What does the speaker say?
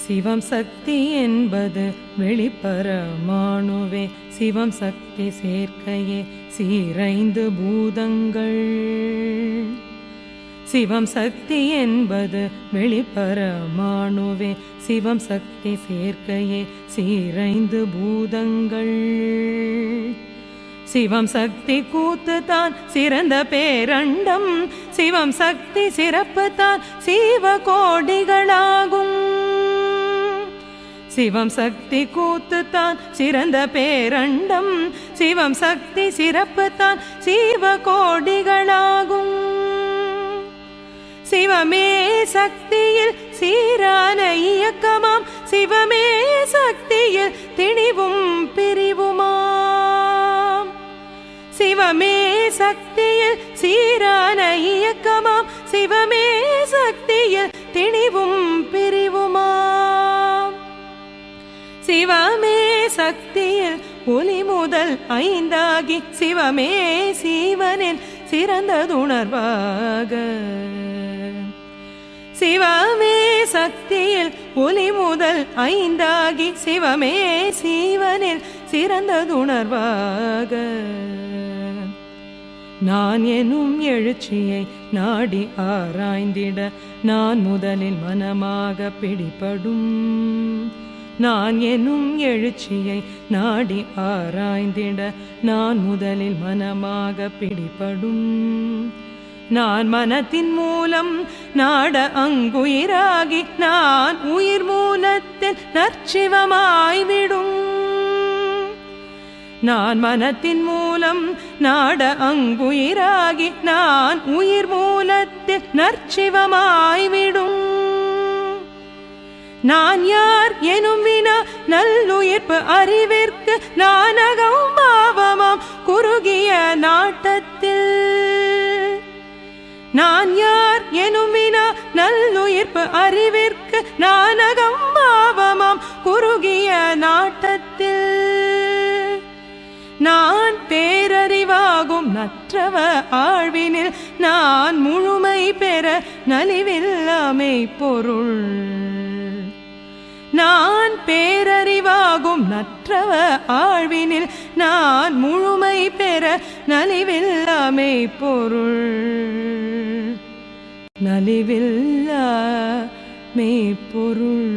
சிவம் சக்தி என்பது வெளிப்பரமாணுவே, சிவம் சக்தி சேர்க்கையே சீரைந்து பூதங்கள். சிவம் சக்தி என்பது வெளிப்பரமாணுவே, சிவம் சக்தி சேர்க்கையே சீரைந்து பூதங்கள். சிவம் சக்தி கூத்து தான் சிறந்த பேரண்டம், சிவம் சக்தி சிறப்பு தான் சீவ கோடிகளாகும். சிவம் சக்தி கூத்து தான் சிறந்த பேரண்டம், சிவம் சக்தி சிறப்பு தான் சீவ கோடிகளாகும். சிவமே சக்தியில் சீரான இயக்கமாம், சிவமே சக்தியில் திணிவும் பிரிவுமாம். சிவமே சக்தியில் சீரான இயக்கமாம், சிவமே சக்தியில் திணிவும் பிரிவுமாம். சிவமே சக்தியில் ஒளி முதல் ஐந்தாகி, சிவமே சீவனில் சிறந்ததுணர்வாக. சிவமே சக்தியில் ஒளி முதல் ஐந்தாகி, சிவமே சீவனில் சிறந்ததுணர்வாக. நான் எனும் எழுச்சியை நாடி ஆராய்ந்திட, நான் முதலில் மனமாக பிடிபடும். நான் எனும் எழுச்சியை நாடி ஆராய்ந்திட, நான் முதலில் மனமாக பிடிபடும். நான் மனத்தின் மூலம் நாட அங்குயிராகி, நான் உயிர் மூலத்தில் நற்சிவமாய்விடும். நான் மனத்தின் மூலம் நாட அங்குயிராகி, நான் உயிர் மூலத்தில் நற்சிவமாய்விடும். நான் யார் எனும் வினா நல்லுயிர்ப்பு அறிவிற்கு, நானகம் பாவமாம் குறுகிய நாட்டத்தில். நான் யார் எனும் வினா நல்லுயிர்ப்பு அறிவிற்கு, நானகம் பாவமாம் குறுகிய நாட்டத்தில். நான் பேரறிவாகும் நற்றவ ஆழ்வினில், நான் முழுமை பெற நலிவில்லாமை பொருள். நான் பேரறிவாகும் நற்றவ ஆழ்வினில், நான் முழுமை பெற நலிவில்லாமை பொருள். நலிவில்லாமை பொருள்.